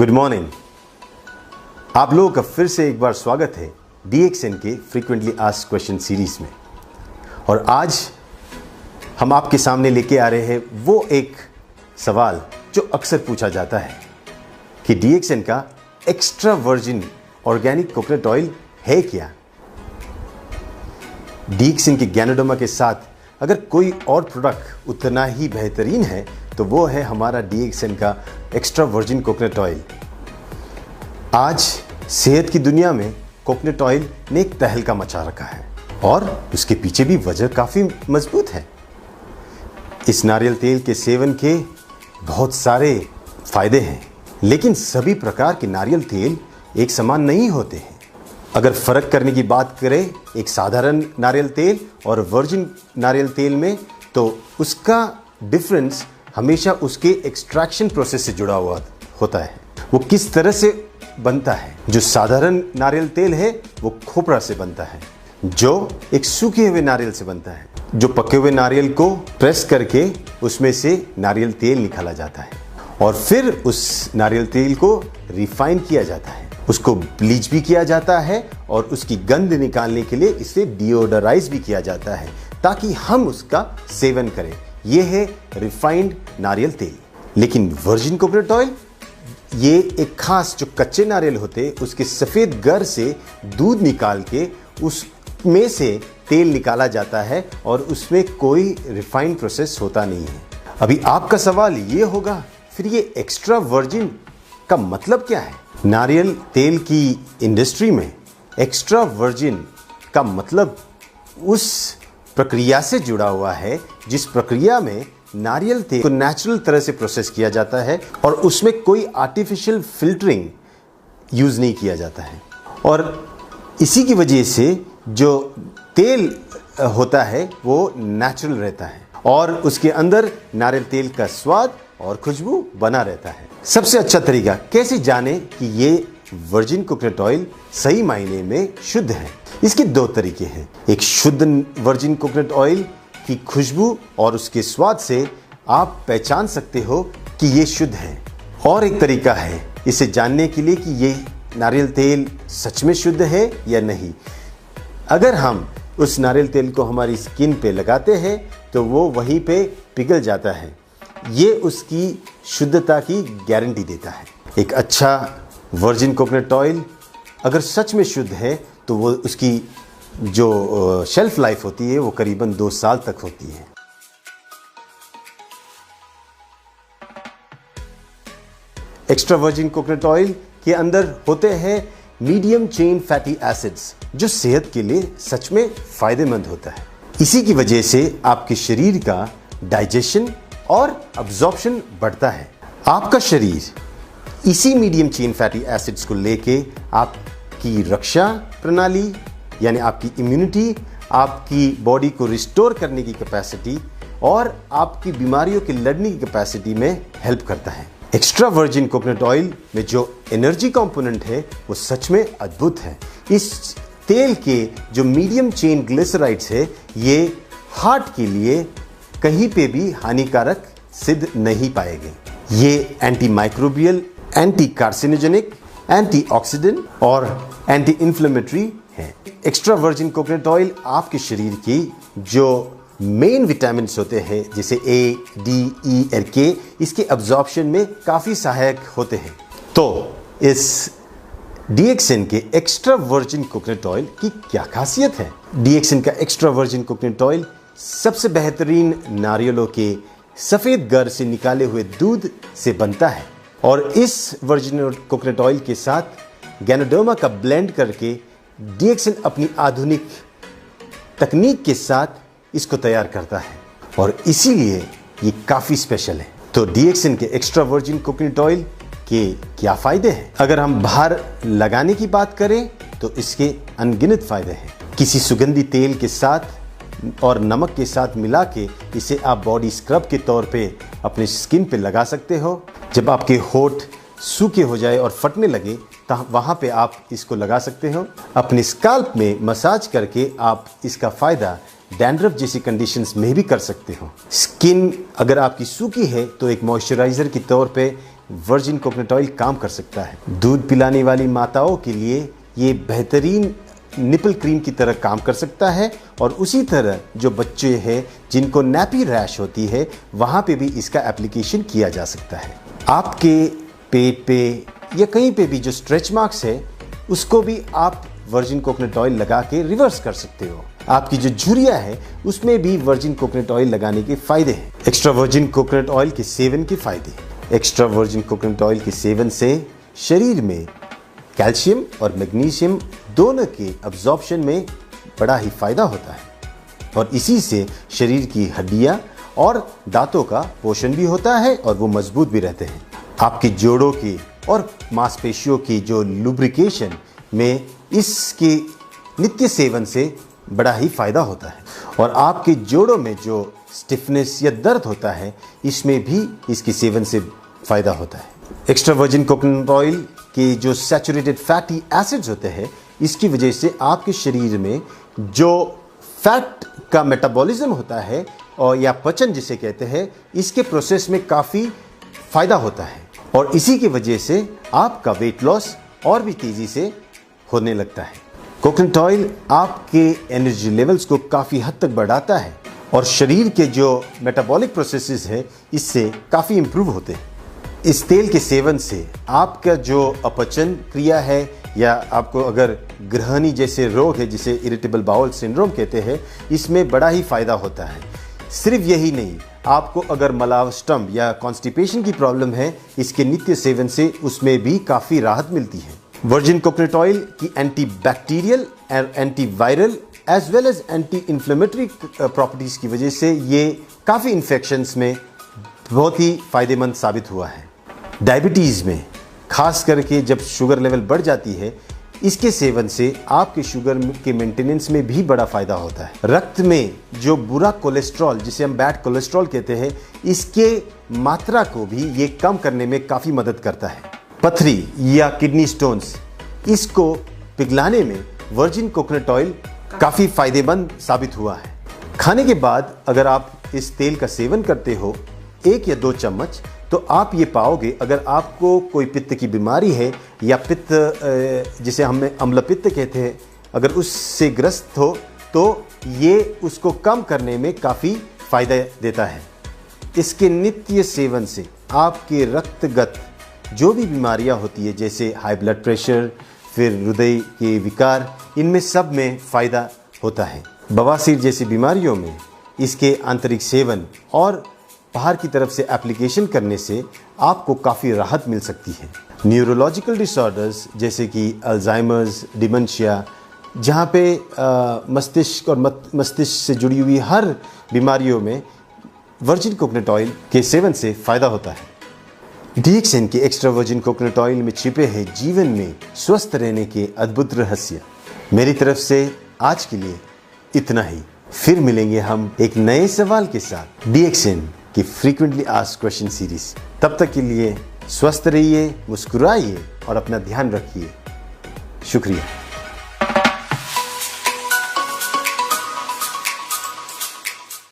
Good morning. आप लोगों का फिर से एक बार स्वागत है DXN के फ्रीक्वेंटली आस्क्ड क्वेश्चन सीरीज में। और आज हम आपके सामने लेके आ रहे हैं वो एक सवाल जो अक्सर पूछा जाता है कि DXN का extra virgin organic coconut oil है क्या। DXN के गैनोडर्मा के साथ अगर कोई और प्रोडक्ट उतना ही बेहतरीन है तो वो है हमारा DXN का एक्स्ट्रा वर्जिन कोकोनट ऑयल। आज सेहत की दुनिया में कोकोनट ऑयल ने एक तहलका मचा रखा है और उसके पीछे भी वजह काफ़ी मजबूत है। इस नारियल तेल के सेवन के बहुत सारे फायदे हैं, लेकिन सभी प्रकार के नारियल तेल एक समान नहीं होते हैं। अगर फ़र्क करने की बात करें एक साधारण नारियल तेल और वर्जिन नारियल तेल में, तो उसका डिफरेंस हमेशा उसके एक्सट्रैक्शन प्रोसेस से जुड़ा हुआ होता है। वो किस तरह से बनता है। जो साधारण नारियल तेल है वो खोपरा से बनता है, जो एक सूखे हुए नारियल से बनता है। जो पके हुए नारियल को प्रेस करके उसमें से नारियल तेल निकाला जाता है और फिर उस नारियल तेल को रिफाइन किया जाता है, उसको ब्लीच भी किया जाता है और उसकी गंध निकालने के लिए इसे डिओडराइज भी किया जाता है ताकि हम उसका सेवन करें। यह है रिफाइंड नारियल तेल। लेकिन वर्जिन कोकोनट ऑयल ये एक खास जो कच्चे नारियल होते उसके सफ़ेद गर से दूध निकाल के उसमें से तेल निकाला जाता है और उसमें कोई रिफाइंड प्रोसेस होता नहीं है। अभी आपका सवाल ये होगा, फिर ये एक्स्ट्रा वर्जिन का मतलब क्या है। नारियल तेल की इंडस्ट्री में एक्स्ट्रा वर्जिन का मतलब उस प्रक्रिया से जुड़ा हुआ है जिस प्रक्रिया में नारियल तेल को नेचुरल तरह से प्रोसेस किया जाता है और उसमें कोई आर्टिफिशियल फिल्टरिंग यूज़ नहीं किया जाता है। और इसी की वजह से जो तेल होता है वो नेचुरल रहता है और उसके अंदर नारियल तेल का स्वाद और खुशबू बना रहता है। सबसे अच्छा तरीका कैसे जाने कि ये वर्जिन कोकोनट ऑयल सही मायने में शुद्ध है, इसके दो तरीके हैं। एक शुद्ध वर्जिन कोकोनट ऑयल की खुशबू और उसके स्वाद से आप पहचान सकते हो कि ये शुद्ध है, और एक तरीका है इसे जानने के लिए कि ये नारियल तेल सच में शुद्ध है या नहीं। अगर हम उस नारियल तेल को हमारी स्किन पे लगाते हैं तो वो वहीं पे पिघल जाता है। ये उसकी शुद्धता की गारंटी देता है। एक अच्छा वर्जिन कोकोनट ऑयल अगर सच में शुद्ध है तो वो उसकी जो शेल्फ लाइफ होती है वो करीबन 2 साल तक होती है। एक्स्ट्रा वर्जिन कोकोनट ऑयल के अंदर होते हैं मीडियम चेन फैटी एसिड्स जो सेहत के लिए सच में फायदेमंद होता है। इसी की वजह से आपके शरीर का डाइजेशन और अब्जॉर्प्शन बढ़ता है। आपका शरीर इसी मीडियम चेन फैटी एसिड्स को लेके आपकी रक्षा प्रणाली यानी आपकी इम्यूनिटी, आपकी बॉडी को रिस्टोर करने की कैपेसिटी और आपकी बीमारियों के लड़ने की कैपेसिटी में हेल्प करता है। एक्स्ट्रा वर्जिन कोकोनट ऑयल में जो एनर्जी कंपोनेंट है वो सच में अद्भुत है। इस तेल के जो मीडियम चेन ग्लिसराइड्स है ये हार्ट के लिए कहीं पे भी हानिकारक सिद्ध नहीं पाए गए। ये anti microbial, anti carcinogenic, antioxidant और एंटी इन्फ्लेमेटरी है। एक्स्ट्रा वर्जिन कोकोनट ऑयल आपके शरीर की जो मेन विटामिन्स होते हैं जैसे A, D, E और K, इसके अब्जॉर्प्शन में काफ़ी सहायक होते हैं। तो इस DXN के एक्स्ट्रा वर्जिन कोकोनट ऑयल की क्या खासियत है। DXN का एक्स्ट्रा वर्जिन कोकोनट ऑयल सबसे बेहतरीन नारियलों के सफ़ेद गर से निकाले हुए दूध से बनता है और इस वर्जिन कोकोनट ऑयल के साथ गैनोडर्मा का ब्लेंड करके DXN अपनी आधुनिक तकनीक के साथ इसको तैयार करता है और इसीलिए ये काफ़ी स्पेशल है। तो DXN के एक्स्ट्रा वर्जिन कोकोनट ऑयल के क्या फ़ायदे हैं। अगर हम बाहर लगाने की बात करें तो इसके अनगिनत फ़ायदे हैं। किसी सुगंधी तेल के साथ और नमक के साथ मिला के इसे आप बॉडी स्क्रब के तौर पे अपने स्किन पे लगा सकते हो। जब आपके होठ सूखे हो जाए और फटने लगे तो वहाँ पे आप इसको लगा सकते हो। अपने स्काल्प में मसाज करके आप इसका फ़ायदा डैंड्रफ जैसी कंडीशंस में भी कर सकते हो। स्किन अगर आपकी सूखी है तो एक मॉइस्चराइज़र के तौर पे वर्जिन कोकोनट ऑयल काम कर सकता है। दूध पिलाने वाली माताओं के लिए ये बेहतरीन निपल क्रीम की तरह काम कर सकता है और उसी तरह जो बच्चे हैं जिनको नैपी रैश होती है वहाँ पे भी इसका एप्लीकेशन किया जा सकता है। आपके पेट पे या कहीं पे भी जो स्ट्रेच मार्क्स है उसको भी आप वर्जिन कोकोनट ऑयल लगा के रिवर्स कर सकते हो। आपकी जो झुर्रियाँ है उसमें भी वर्जिन कोकोनट ऑयल लगाने के फायदे हैं। एक्स्ट्रा वर्जिन कोकोनट ऑयल के सेवन के फायदे। एक्स्ट्रा वर्जिन कोकोनट ऑयल के सेवन से शरीर में कैल्शियम और मैग्नीशियम दोनों के अब्जॉर्प्शन में बड़ा ही फायदा होता है और इसी से शरीर की हड्डियां और दांतों का पोषण भी होता है और वो मजबूत भी रहते हैं। आपके जोड़ों की और मांसपेशियों की जो लुब्रिकेशन में इसके नित्य सेवन से बड़ा ही फायदा होता है और आपके जोड़ों में जो स्टिफनेस या दर्द होता है इसमें भी इसके सेवन से फायदा होता है। एक्स्ट्रा वर्जिन कोकोनट ऑयल के जो सैचुरेटेड फैटी एसिड्स होते हैं इसकी वजह से आपके शरीर में जो फैट का मेटाबॉलिज्म होता है और या पचन जिसे कहते हैं इसके प्रोसेस में काफ़ी फायदा होता है और इसी की वजह से आपका वेट लॉस और भी तेज़ी से होने लगता है। कोकोनट ऑयल आपके एनर्जी लेवल्स को काफ़ी हद तक बढ़ाता है और शरीर के जो मेटाबॉलिक प्रोसेसेस हैं इससे काफ़ी इम्प्रूव होते हैं। इस तेल के सेवन से आपका जो अपचन क्रिया है या आपको अगर ग्रहणी जैसे रोग है जिसे इरिटेबल बाउल सिंड्रोम कहते हैं इसमें बड़ा ही फायदा होता है। सिर्फ यही नहीं, आपको अगर मलावस्टम या कॉन्स्टिपेशन की प्रॉब्लम है इसके नित्य सेवन से उसमें भी काफ़ी राहत मिलती है। वर्जिन कोकोनट ऑयल की anti bacterial and anti viral as well as anti inflammatory properties की वजह से ये काफ़ी इन्फेक्शंस में बहुत ही फ़ायदेमंद साबित हुआ है। डायबिटीज़ में खास करके जब शुगर लेवल बढ़ जाती है इसके सेवन से आपके शुगर के मेंटेनेंस में भी बड़ा फ़ायदा होता है। रक्त में जो बुरा कोलेस्ट्रॉल जिसे हम बैड कोलेस्ट्रॉल कहते हैं इसके मात्रा को भी ये कम करने में काफ़ी मदद करता है। पथरी या किडनी स्टोन्स इसको पिघलाने में वर्जिन कोकोनट ऑयल काफ़ी फ़ायदेमंद साबित हुआ है। खाने के बाद अगर आप इस तेल का सेवन करते हो 1 या 2 चम्मच तो आप ये पाओगे अगर आपको कोई पित्त की बीमारी है या पित्त जिसे हम अम्ल पित्त कहते हैं अगर उससे ग्रस्त हो तो ये उसको कम करने में काफ़ी फ़ायदा देता है। इसके नित्य सेवन से आपके रक्तगत जो भी बीमारियां होती है जैसे हाई ब्लड प्रेशर फिर हृदय के विकार इनमें सब में फ़ायदा होता है। बवासीर जैसी बीमारियों में इसके आंतरिक सेवन और बाहर की तरफ से एप्लीकेशन करने से आपको काफ़ी राहत मिल सकती है। न्यूरोलॉजिकल डिसऑर्डर्स जैसे कि अल्जाइमर्स, डिमेंशिया जहाँ पे मस्तिष्क और मस्तिष्क से जुड़ी हुई हर बीमारियों में वर्जिन कोकोनट ऑयल के सेवन से फ़ायदा होता है। डीएक्सएन के एक्स्ट्रा वर्जिन कोकोनट ऑयल में छिपे हैं जीवन में स्वस्थ रहने के अद्भुत रहस्य। मेरी तरफ से आज के लिए इतना ही। फिर मिलेंगे हम एक नए सवाल के साथ डीएक्सएन की फ्रीक्वेंटली आस्क्ड क्वेश्चन सीरीज। तब तक के लिए स्वस्थ रहिए, मुस्कुराइए और अपना ध्यान रखिए। शुक्रिया।